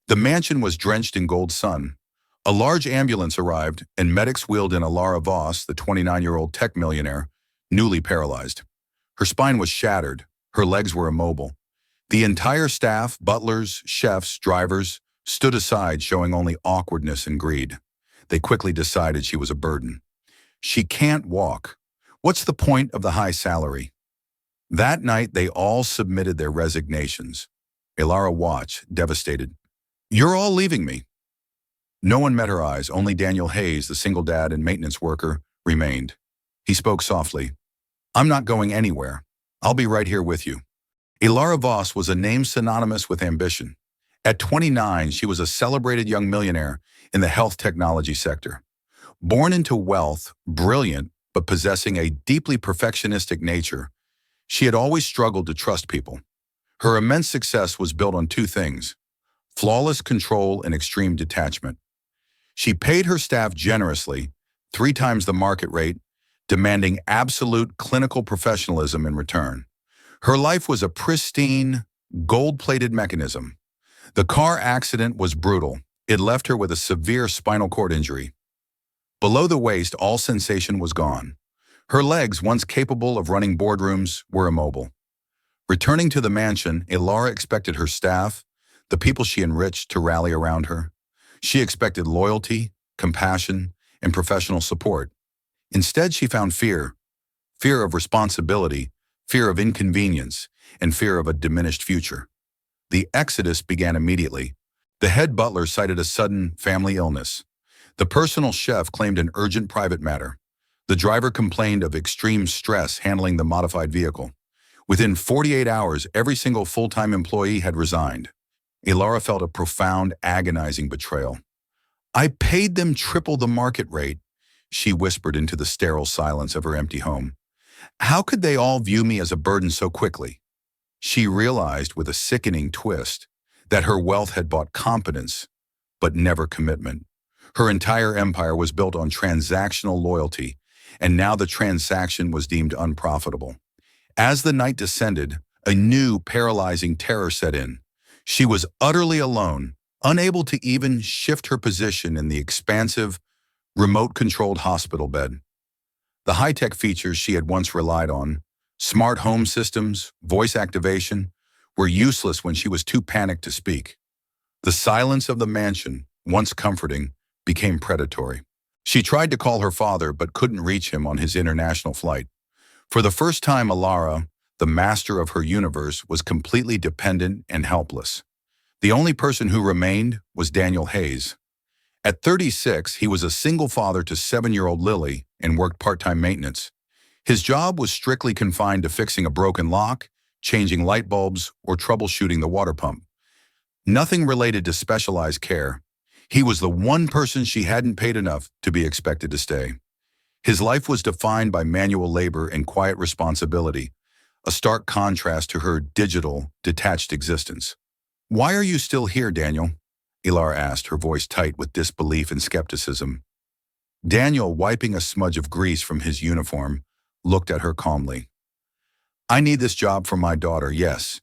The mansion was drenched in gold sun. A large ambulance arrived, and medics wheeled in Alara Voss, the 29-year-old tech millionaire, newly paralyzed. Her spine was shattered. Her legs were immobile. The entire staff, butlers, chefs, drivers, stood aside, showing only awkwardness and greed. They quickly decided she was a burden. She can't walk. What's the point of the high salary? That night, they all submitted their resignations. Alara watched, devastated. You're all leaving me. No one met her eyes. Only Daniel Hayes, the single dad and maintenance worker, remained. He spoke softly. I'm not going anywhere. I'll be right here with you. Alara Voss was a name synonymous with ambition. At 29, she was a celebrated young millionaire in the health technology sector. Born into wealth, brilliant, but possessing a deeply perfectionistic nature, she had always struggled to trust people. Her immense success was built on two things: flawless control and extreme detachment. She paid her staff generously, 3 times the market rate, demanding absolute clinical professionalism in return. Her life was a pristine, gold-plated mechanism. The car accident was brutal. It left her with a severe spinal cord injury. Below the waist, all sensation was gone. Her legs, once capable of running boardrooms, were immobile. Returning to the mansion, Alara expected her staff, the people she enriched, to rally around her. She expected loyalty, compassion, and professional support. Instead, she found fear of responsibility, fear of inconvenience, and fear of a diminished future. The exodus began immediately. The head butler cited a sudden family illness. The personal chef claimed an urgent private matter. The driver complained of extreme stress handling the modified vehicle. Within 48 hours, every single full-time employee had resigned. Alara felt a profound, agonizing betrayal. I paid them triple the market rate, she whispered into the sterile silence of her empty home. How could they all view me as a burden so quickly? She realized with a sickening twist that her wealth had bought competence, but never commitment. Her entire empire was built on transactional loyalty, and now the transaction was deemed unprofitable. As the night descended, a new paralyzing terror set in. She was utterly alone, unable to even shift her position in the expansive, remote-controlled hospital bed. The high-tech features she had once relied on, smart home systems, voice activation, were useless when she was too panicked to speak. The silence of the mansion, once comforting, became predatory. She tried to call her father but couldn't reach him on his international flight. For the first time, Alara, the master of her universe, was completely dependent and helpless. The only person who remained was Daniel Hayes. At 36, he was a single father to 7-year-old Lily and worked part-time maintenance. His job was strictly confined to fixing a broken lock, changing light bulbs, or troubleshooting the water pump. Nothing related to specialized care. He was the one person she hadn't paid enough to be expected to stay. His life was defined by manual labor and quiet responsibility, a stark contrast to her digital, detached existence. Why are you still here, Daniel? Alara asked, her voice tight with disbelief and skepticism. Daniel, wiping a smudge of grease from his uniform, looked at her calmly. I need this job for my daughter, yes.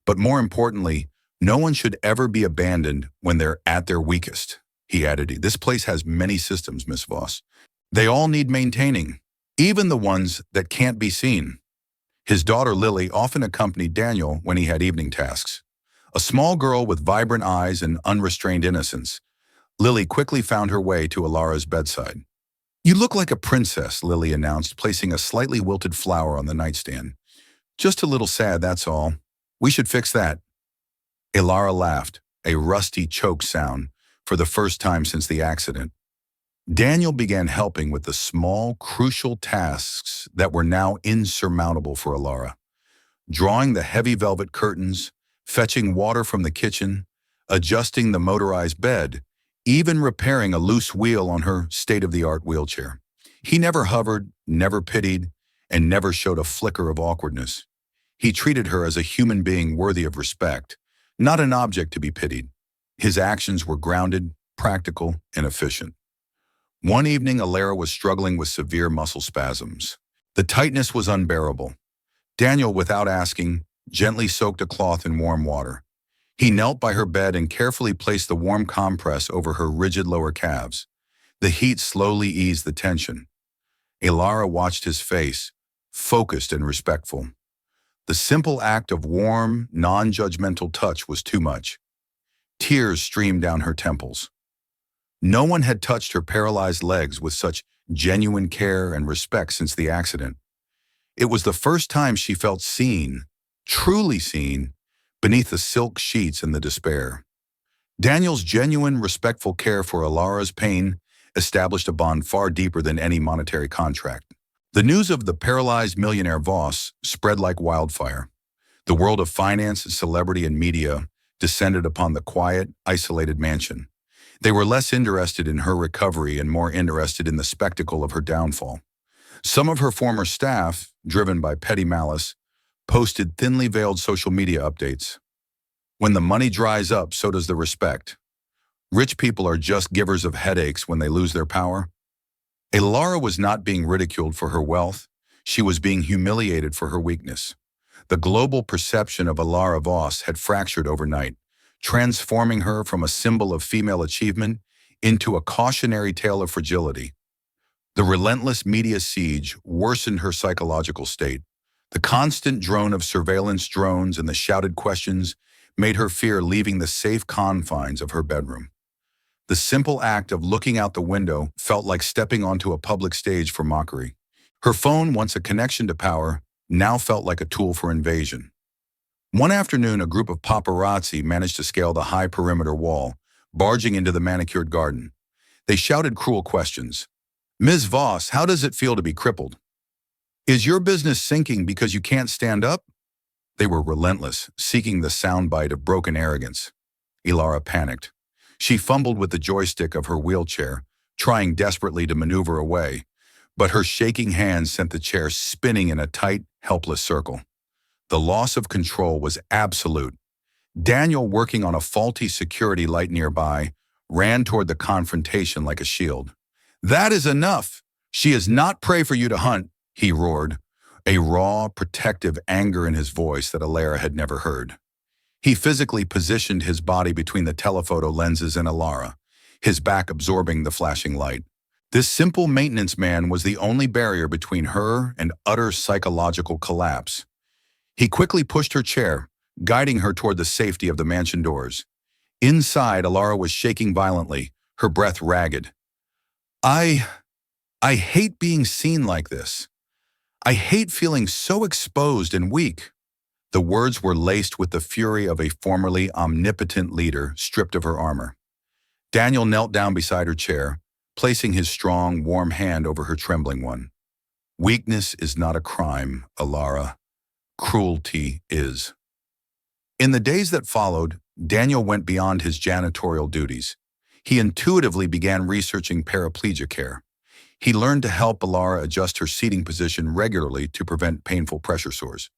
But more importantly, no one should ever be abandoned when they're at their weakest, he added. This place has many systems, Miss Voss. They all need maintaining, even the ones that can't be seen. His daughter Lily often accompanied Daniel when he had evening tasks. A small girl with vibrant eyes and unrestrained innocence, Lily quickly found her way to Alara's bedside. You look like a princess, Lily announced, placing a slightly wilted flower on the nightstand. Just a little sad, that's all. We should fix that. Alara laughed, a rusty choke sound, for the first time since the accident. Daniel began helping with the small, crucial tasks that were now insurmountable for Alara. Drawing the heavy velvet curtains, fetching water from the kitchen, adjusting the motorized bed, even repairing a loose wheel on her state-of-the-art wheelchair. He never hovered, never pitied, and never showed a flicker of awkwardness. He treated her as a human being worthy of respect, not an object to be pitied. His actions were grounded, practical, and efficient. One evening, Alara was struggling with severe muscle spasms. The tightness was unbearable. Daniel, without asking, gently soaked a cloth in warm water. He knelt by her bed and carefully placed the warm compress over her rigid lower calves. The heat slowly eased the tension. Ilara watched his face, focused and respectful. The simple act of warm, non-judgmental touch was too much. Tears streamed down her temples. No one had touched her paralyzed legs with such genuine care and respect since the accident. It was the first time she felt seen, truly seen, beneath the silk sheets and the despair. Daniel's genuine, respectful care for Ilara's pain established a bond far deeper than any monetary contract. The news of the paralyzed millionaire Voss spread like wildfire. The world of finance, celebrity, and media descended upon the quiet, isolated mansion. They were less interested in her recovery and more interested in the spectacle of her downfall. Some of her former staff, driven by petty malice, posted thinly veiled social media updates. When the money dries up, so does the respect. Rich people are just givers of headaches when they lose their power. Ilara was not being ridiculed for her wealth. She was being humiliated for her weakness. The global perception of Ilara Voss had fractured overnight, transforming her from a symbol of female achievement into a cautionary tale of fragility. The relentless media siege worsened her psychological state. The constant drone of surveillance drones and the shouted questions made her fear leaving the safe confines of her bedroom. The simple act of looking out the window felt like stepping onto a public stage for mockery. Her phone, once a connection to power, now felt like a tool for invasion. One afternoon, a group of paparazzi managed to scale the high perimeter wall, barging into the manicured garden. They shouted cruel questions. "Ms. Voss, how does it feel to be crippled? Is your business sinking because you can't stand up?" They were relentless, seeking the soundbite of broken arrogance. Ilara panicked. She fumbled with the joystick of her wheelchair, trying desperately to maneuver away, but her shaking hands sent the chair spinning in a tight, helpless circle. The loss of control was absolute. Daniel, working on a faulty security light nearby, ran toward the confrontation like a shield. "That is enough! She is not prey for you to hunt," he roared, a raw, protective anger in his voice that Ilara had never heard. He physically positioned his body between the telephoto lenses and Ilara, his back absorbing the flashing light. This simple maintenance man was the only barrier between her and utter psychological collapse. He quickly pushed her chair, guiding her toward the safety of the mansion doors. Inside, Ilara was shaking violently, her breath ragged. I hate being seen like this. I hate feeling so exposed and weak." The words were laced with the fury of a formerly omnipotent leader stripped of her armor. Daniel knelt down beside her chair, placing his strong, warm hand over her trembling one. "Weakness is not a crime, Ilara. Cruelty is." In the days that followed, Daniel went beyond his janitorial duties. He intuitively began researching paraplegia care. He learned to help Ilara adjust her seating position regularly to prevent painful pressure sores.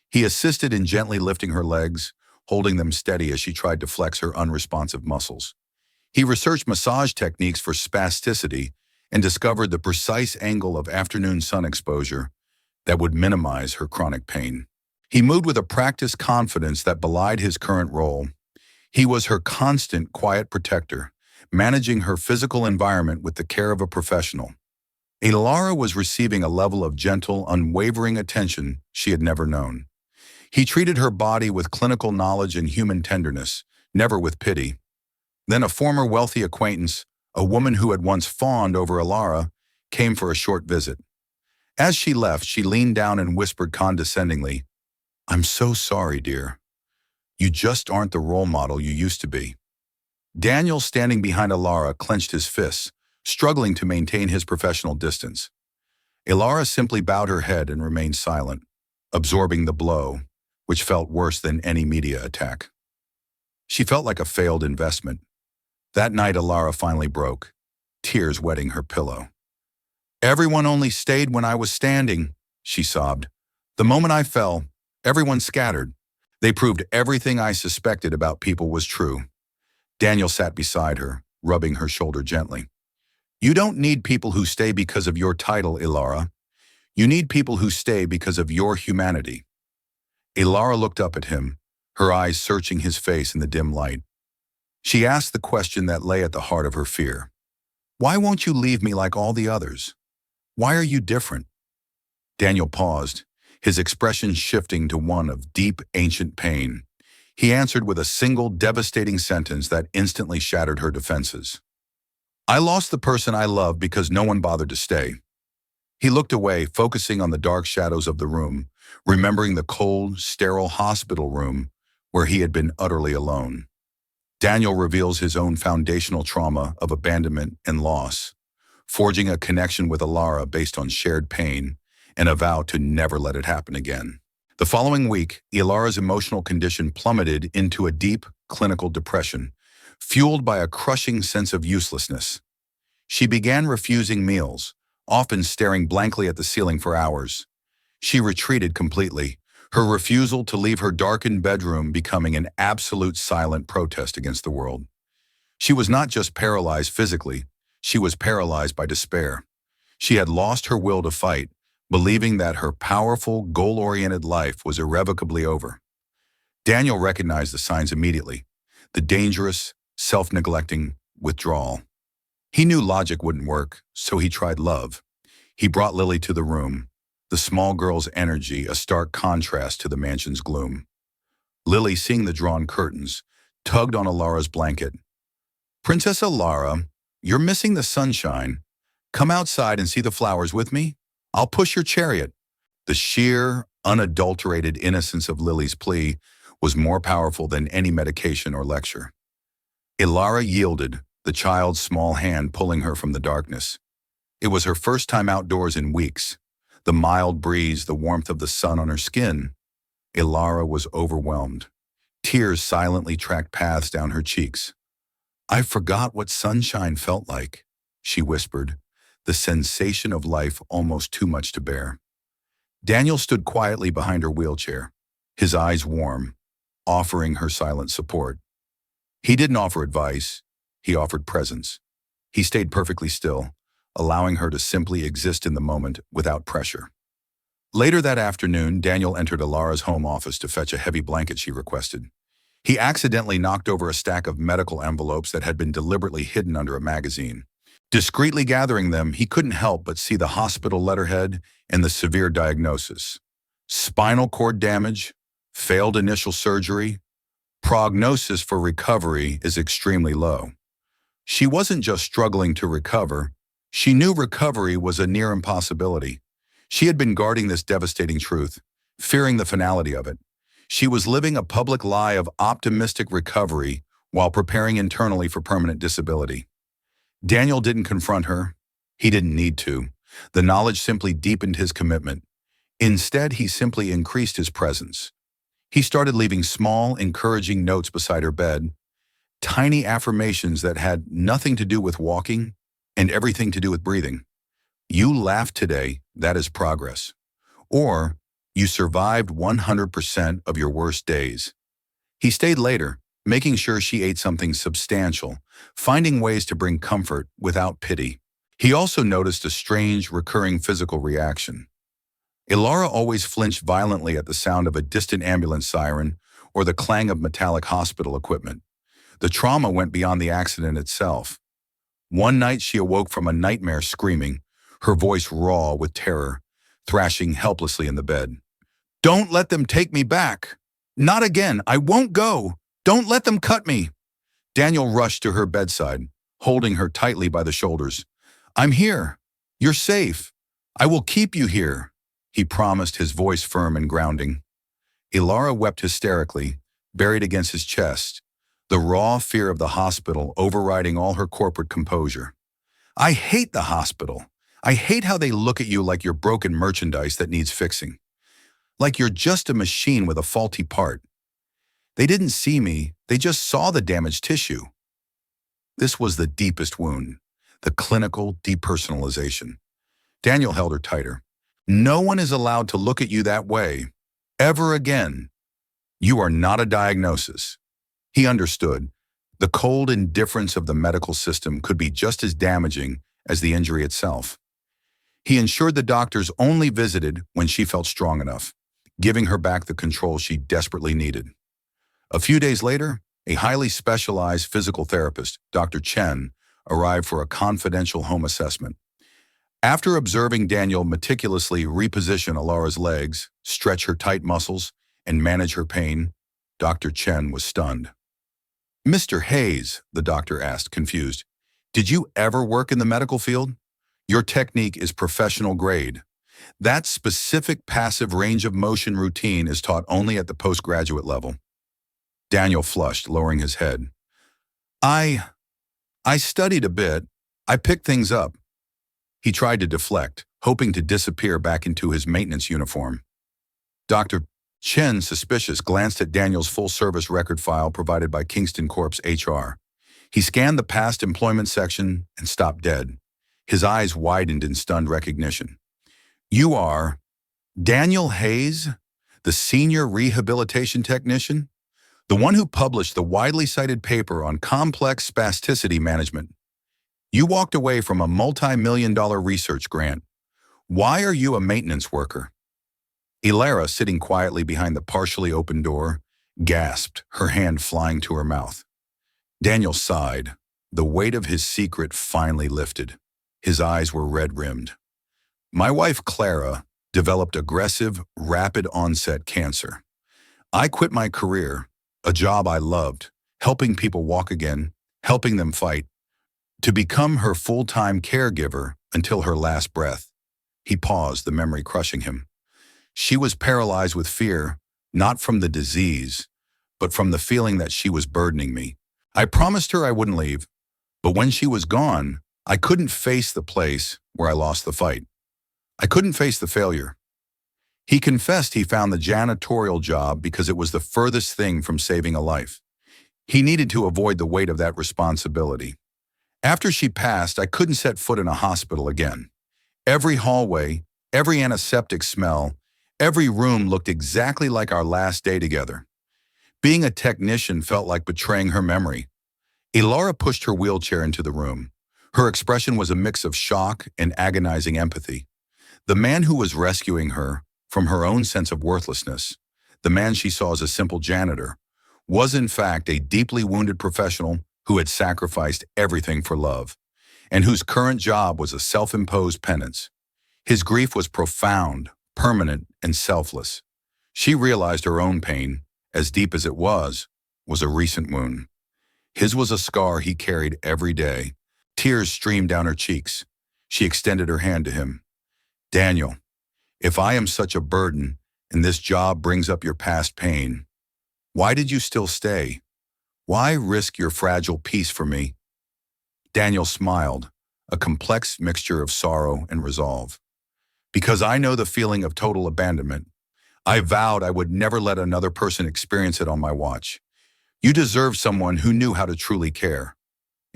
He assisted in gently lifting her legs, holding them steady as she tried to flex her unresponsive muscles. He researched massage techniques for spasticity and discovered the precise angle of afternoon sun exposure that would minimize her chronic pain. He moved with a practiced confidence that belied his current role. He was her constant, quiet protector, managing her physical environment with the care of a professional. Ilara was receiving a level of gentle, unwavering attention she had never known. He treated her body with clinical knowledge and human tenderness, never with pity. Then a former wealthy acquaintance, a woman who had once fawned over Ilara, came for a short visit. As she left, she leaned down and whispered condescendingly, "I'm so sorry, dear. You just aren't the role model you used to be." Daniel, standing behind Ilara, clenched his fists, struggling to maintain his professional distance. Ilara simply bowed her head and remained silent, absorbing the blow, which felt worse than any media attack. She felt like a failed investment. That night, Ilara finally broke, tears wetting her pillow. "Everyone only stayed when I was standing," she sobbed. "The moment I fell, everyone scattered. They proved everything I suspected about people was true." Daniel sat beside her, rubbing her shoulder gently. "You don't need people who stay because of your title, Ilara. You need people who stay because of your humanity." Ilara looked up at him, her eyes searching his face in the dim light. She asked the question that lay at the heart of her fear. Why won't you leave me like all the others? Why are you different? Daniel paused, his expression shifting to one of deep, ancient pain. He answered with a single devastating sentence that instantly shattered her defenses. I lost the person I loved because no one bothered to stay. He looked away, focusing on the dark shadows of the room, remembering the cold, sterile hospital room where he had been utterly alone. Daniel reveals his own foundational trauma of abandonment and loss, forging a connection with Alara based on shared pain and a vow to never let it happen again. The following week, Alara's emotional condition plummeted into a deep, clinical depression, fueled by a crushing sense of uselessness. She began refusing meals, often staring blankly at the ceiling for hours. She retreated completely, her refusal to leave her darkened bedroom becoming an absolute silent protest against the world. She was not just paralyzed physically, she was paralyzed by despair. She had lost her will to fight, believing that her powerful, goal-oriented life was irrevocably over. Daniel recognized the signs immediately, the dangerous, self-neglecting withdrawal. He knew logic wouldn't work, so he tried love. He brought Lily to the room, the small girl's energy a stark contrast to the mansion's gloom. Lily, seeing the drawn curtains, tugged on Alara's blanket. Princess Alara, you're missing the sunshine. Come outside and see the flowers with me. I'll push your chariot. The sheer, unadulterated innocence of Lily's plea was more powerful than any medication or lecture. Alara yielded, the child's small hand pulling her from the darkness. It was her first time outdoors in weeks. The mild breeze, the warmth of the sun on her skin. Alara was overwhelmed. Tears silently tracked paths down her cheeks. I forgot what sunshine felt like, she whispered, the sensation of life almost too much to bear. Daniel stood quietly behind her wheelchair, his eyes warm, offering her silent support. He didn't offer advice, he offered presence. He stayed perfectly still, allowing her to simply exist in the moment without pressure. Later that afternoon, Daniel entered Alara's home office to fetch a heavy blanket she requested. He accidentally knocked over a stack of medical envelopes that had been deliberately hidden under a magazine. Discreetly gathering them, he couldn't help but see the hospital letterhead and the severe diagnosis. Spinal cord damage, failed initial surgery, prognosis for recovery is extremely low. She wasn't just struggling to recover, she knew recovery was a near impossibility. She had been guarding this devastating truth, fearing the finality of it. She was living a public lie of optimistic recovery while preparing internally for permanent disability. Daniel didn't confront her. He didn't need to. The knowledge simply deepened his commitment. Instead, he simply increased his presence. He started leaving small, encouraging notes beside her bed, tiny affirmations that had nothing to do with walking and everything to do with breathing. You laughed today, that is progress. Or, you survived 100% of your worst days. He stayed later, making sure she ate something substantial, finding ways to bring comfort without pity. He also noticed a strange, recurring physical reaction. Alara always flinched violently at the sound of a distant ambulance siren or the clang of metallic hospital equipment. The trauma went beyond the accident itself. One night she awoke from a nightmare screaming, her voice raw with terror, thrashing helplessly in the bed. Don't let them take me back! Not again! I won't go! Don't let them cut me! Daniel rushed to her bedside, holding her tightly by the shoulders. I'm here. You're safe. I will keep you here, he promised, his voice firm and grounding. Alara wept hysterically, buried against his chest, the raw fear of the hospital overriding all her corporate composure. I hate the hospital. I hate how they look at you like you're broken merchandise that needs fixing. Like you're just a machine with a faulty part. They didn't see me, they just saw the damaged tissue. This was the deepest wound, the clinical depersonalization. Daniel held her tighter. No one is allowed to look at you that way, ever again. You are not a diagnosis. He understood. The cold indifference of the medical system could be just as damaging as the injury itself. He ensured the doctors only visited when she felt strong enough, giving her back the control she desperately needed. A few days later, a highly specialized physical therapist, Dr. Chen, arrived for a confidential home assessment. After observing Daniel meticulously reposition Alara's legs, stretch her tight muscles, and manage her pain, Dr. Chen was stunned. "Mr. Hayes," the doctor asked, confused, "did you ever work in the medical field? Your technique is professional grade. That specific passive range of motion routine is taught only at the postgraduate level." Daniel flushed, lowering his head. I studied a bit. I picked things up." He tried to deflect, hoping to disappear back into his maintenance uniform. Dr. Chen, suspicious, glanced at Daniel's full-service record file provided by Kingston Corp's HR. He scanned the past employment section and stopped dead. His eyes widened in stunned recognition. "You are Daniel Hayes, the senior rehabilitation technician? The one who published the widely cited paper on complex spasticity management. You walked away from a multi-million-dollar research grant. Why are you a maintenance worker?" Ilara, sitting quietly behind the partially open door, gasped, her hand flying to her mouth. Daniel sighed. The weight of his secret finally lifted. His eyes were red-rimmed. "My wife, Clara, developed aggressive, rapid-onset cancer. I quit my career, a job I loved, helping people walk again, helping them fight, to become her full-time caregiver until her last breath." He paused, the memory crushing him. "She was paralyzed with fear, not from the disease, but from the feeling that she was burdening me. I promised her I wouldn't leave, but when she was gone, I couldn't face the place where I lost the fight. I couldn't face the failure." He confessed he found the janitorial job because it was the furthest thing from saving a life. He needed to avoid the weight of that responsibility. "After she passed, I couldn't set foot in a hospital again. Every hallway, every antiseptic smell, every room looked exactly like our last day together. Being a technician felt like betraying her memory." Ilara pushed her wheelchair into the room. Her expression was a mix of shock and agonizing empathy. The man who was rescuing her from her own sense of worthlessness, the man she saw as a simple janitor, was in fact a deeply wounded professional who had sacrificed everything for love, and whose current job was a self-imposed penance. His grief was profound, permanent, and selfless. She realized her own pain, as deep as it was a recent wound. His was a scar he carried every day. Tears streamed down her cheeks. She extended her hand to him. "Daniel, if I am such a burden and this job brings up your past pain, why did you still stay? Why risk your fragile peace for me?" Daniel smiled, a complex mixture of sorrow and resolve. "Because I know the feeling of total abandonment. I vowed I would never let another person experience it on my watch. You deserve someone who knew how to truly care."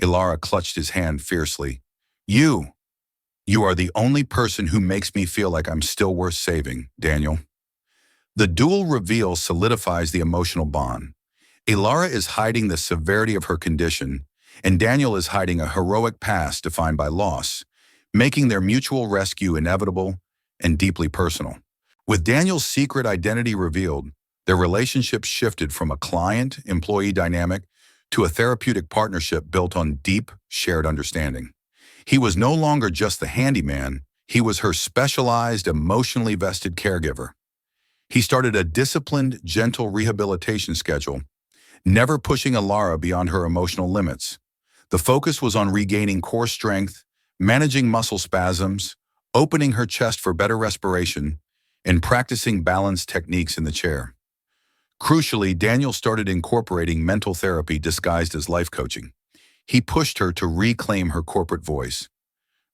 Ilara clutched his hand fiercely. You are the only person who makes me feel like I'm still worth saving, Daniel." The dual reveal solidifies the emotional bond. Ilara is hiding the severity of her condition, and Daniel is hiding a heroic past defined by loss, making their mutual rescue inevitable and deeply personal. With Daniel's secret identity revealed, their relationship shifted from a client-employee dynamic to a therapeutic partnership built on deep, shared understanding. He was no longer just the handyman, he was her specialized, emotionally vested caregiver. He started a disciplined, gentle rehabilitation schedule, never pushing Ilara beyond her emotional limits. The focus was on regaining core strength, managing muscle spasms, opening her chest for better respiration, and practicing balance techniques in the chair. Crucially, Daniel started incorporating mental therapy disguised as life coaching. He pushed her to reclaim her corporate voice.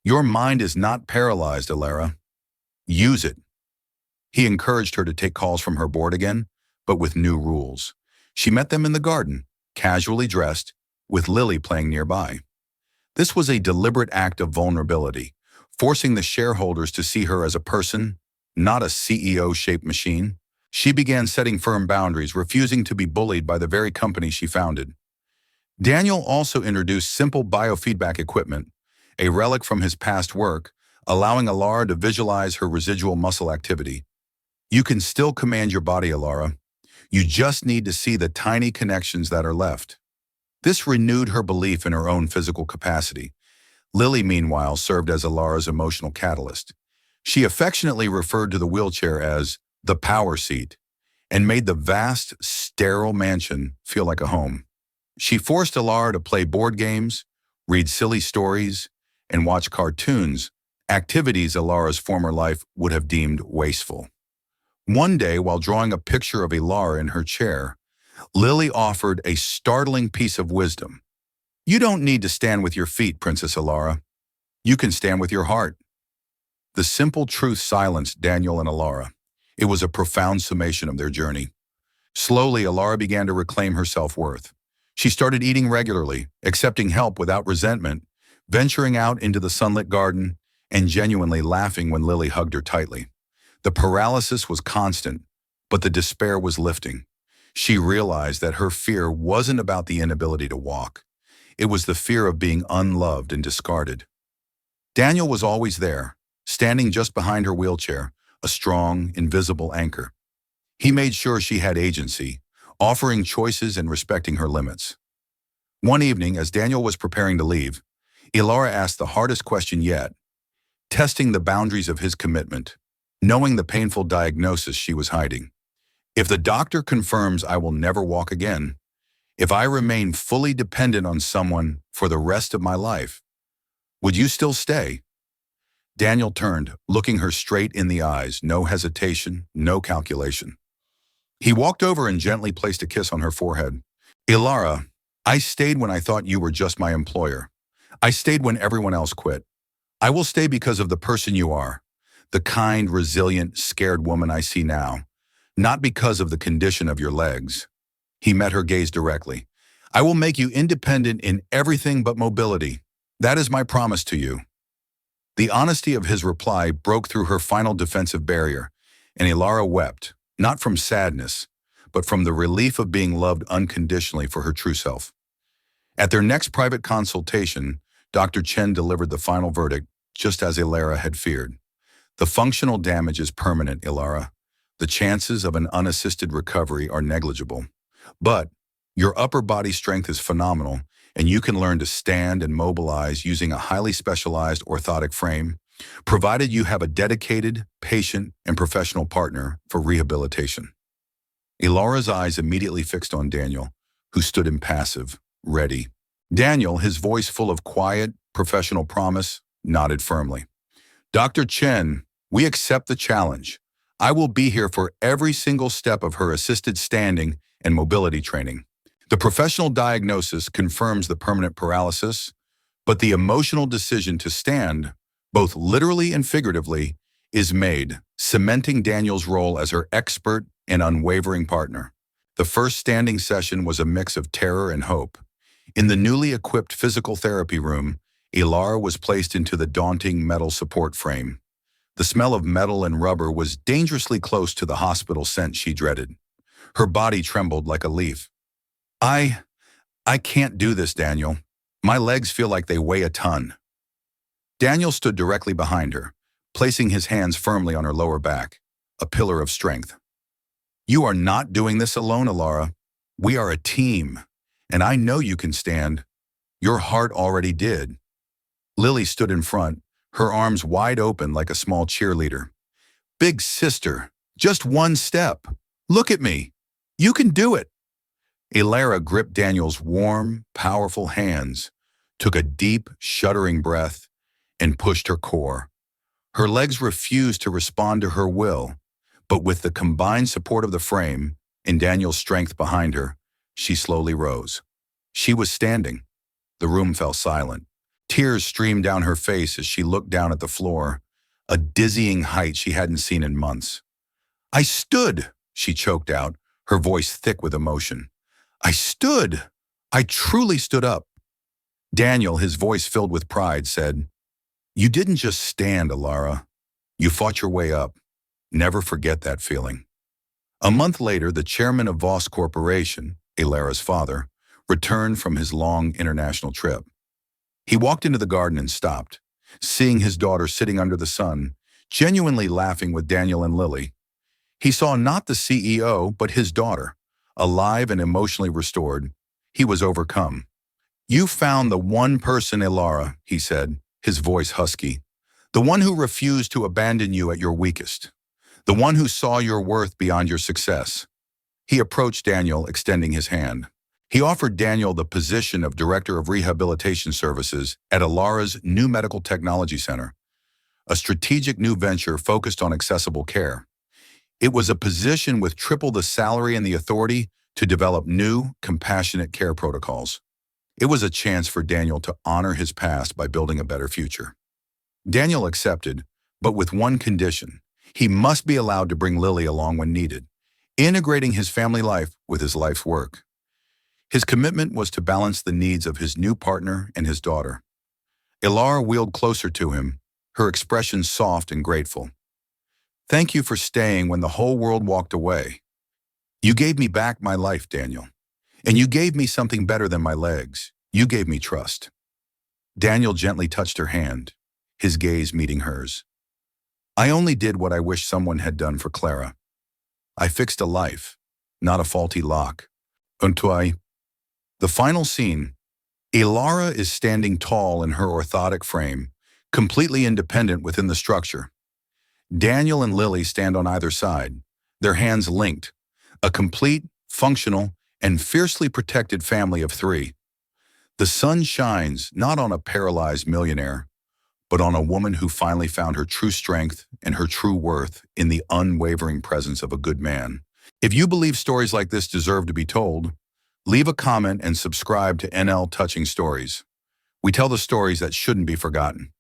"Your mind is not paralyzed, Ilara. Use it." He encouraged her to take calls from her board again, but with new rules. She met them in the garden, casually dressed, with Lily playing nearby. This was a deliberate act of vulnerability, forcing the shareholders to see her as a person, not a CEO-shaped machine. She began setting firm boundaries, refusing to be bullied by the very company she founded. Daniel also introduced simple biofeedback equipment, a relic from his past work, allowing Ilara to visualize her residual muscle activity. "You can still command your body, Ilara. You just need to see the tiny connections that are left. This renewed her belief in her own physical capacity. Lily, meanwhile, served as Alara's emotional catalyst. She affectionately referred to the wheelchair as the power seat and made the vast, sterile mansion feel like a home. She forced Alara to play board games, read silly stories, and watch cartoons, activities Alara's former life would have deemed wasteful. One day, while drawing a picture of Alara in her chair, Lily offered a startling piece of wisdom. You don't need to stand with your feet, Princess Alara. You can stand with your heart. The simple truth silenced Daniel and Alara. It was a profound summation of their journey. Slowly, Alara began to reclaim her self-worth. She started eating regularly, accepting help without resentment, venturing out into the sunlit garden, and genuinely laughing when Lily hugged her tightly. The paralysis was constant, but the despair was lifting. She realized that her fear wasn't about the inability to walk. It was the fear of being unloved and discarded. Daniel was always there, standing just behind her wheelchair, a strong, invisible anchor. He made sure she had agency, offering choices and respecting her limits. One evening, as Daniel was preparing to leave, Alara asked the hardest question yet, testing the boundaries of his commitment, knowing the painful diagnosis she was hiding. If the doctor confirms I will never walk again, if I remain fully dependent on someone for the rest of my life, would you still stay? Daniel turned, looking her straight in the eyes, no hesitation, no calculation. He walked over and gently placed a kiss on her forehead. Alara, I stayed when I thought you were just my employer. I stayed when everyone else quit. I will stay because of the person you are, the kind, resilient, scared woman I see now, not because of the condition of your legs. He met her gaze directly. I will make you independent in everything but mobility. That is my promise to you. The honesty of his reply broke through her final defensive barrier, and Alara wept, not from sadness, but from the relief of being loved unconditionally for her true self. At their next private consultation, Dr. Chen delivered the final verdict, just as Alara had feared. The functional damage is permanent, Alara. The chances of an unassisted recovery are negligible. But your upper body strength is phenomenal, and you can learn to stand and mobilize using a highly specialized orthotic frame, provided you have a dedicated, patient, and professional partner for rehabilitation. Alara's eyes immediately fixed on Daniel, who stood impassive, ready. Daniel, his voice full of quiet, professional promise, nodded firmly. Dr. Chen, we accept the challenge. I will be here for every single step of her assisted standing and mobility training. The professional diagnosis confirms the permanent paralysis, but the emotional decision to stand, both literally and figuratively, is made, cementing Daniel's role as her expert and unwavering partner. The first standing session was a mix of terror and hope. In the newly equipped physical therapy room, Alara was placed into the daunting metal support frame. The smell of metal and rubber was dangerously close to the hospital scent she dreaded. Her body trembled like a leaf. I can't do this, Daniel. My legs feel like they weigh a ton. Daniel stood directly behind her, placing his hands firmly on her lower back, a pillar of strength. You are not doing this alone, Alara. We are a team, and I know you can stand. Your heart already did. Lily stood in front, her arms wide open like a small cheerleader. Big sister, just one step. Look at me. You can do it. Alara gripped Daniel's warm, powerful hands, took a deep, shuddering breath, and pushed her core. Her legs refused to respond to her will, but with the combined support of the frame and Daniel's strength behind her, she slowly rose. She was standing. The room fell silent. Tears streamed down her face as she looked down at the floor, a dizzying height she hadn't seen in months. I stood, she choked out, her voice thick with emotion. I stood. I truly stood up. Daniel, his voice filled with pride, said, You didn't just stand, Alara. You fought your way up. Never forget that feeling. A month later, the chairman of Voss Corporation, Alara's father, returned from his long international trip. He walked into the garden and stopped, seeing his daughter sitting under the sun, genuinely laughing with Daniel and Lily. He saw not the CEO, but his daughter, alive and emotionally restored, he was overcome. "You found the one person, Ilara," he said, his voice husky. "The one who refused to abandon you at your weakest. The one who saw your worth beyond your success." He approached Daniel, extending his hand. He offered Daniel the position of Director of Rehabilitation Services at Ilara's new medical technology center, a strategic new venture focused on accessible care. It was a position with triple the salary and the authority to develop new, compassionate care protocols. It was a chance for Daniel to honor his past by building a better future. Daniel accepted, but with one condition. He must be allowed to bring Lily along when needed, integrating his family life with his life's work. His commitment was to balance the needs of his new partner and his daughter. Ilara wheeled closer to him, her expression soft and grateful. "Thank you for staying when the whole world walked away. You gave me back my life, Daniel. And you gave me something better than my legs. You gave me trust." Daniel gently touched her hand, his gaze meeting hers. "I only did what I wish someone had done for Clara. I fixed a life, not a faulty lock." Until the final scene, Ilara is standing tall in her orthotic frame, completely independent within the structure. Daniel and Lily stand on either side, their hands linked, a complete, functional, and fiercely protected family of three. The sun shines not on a paralyzed millionaire, but on a woman who finally found her true strength and her true worth in the unwavering presence of a good man. If you believe stories like this deserve to be told, leave a comment and subscribe to NL Touching Stories. We tell the stories that shouldn't be forgotten.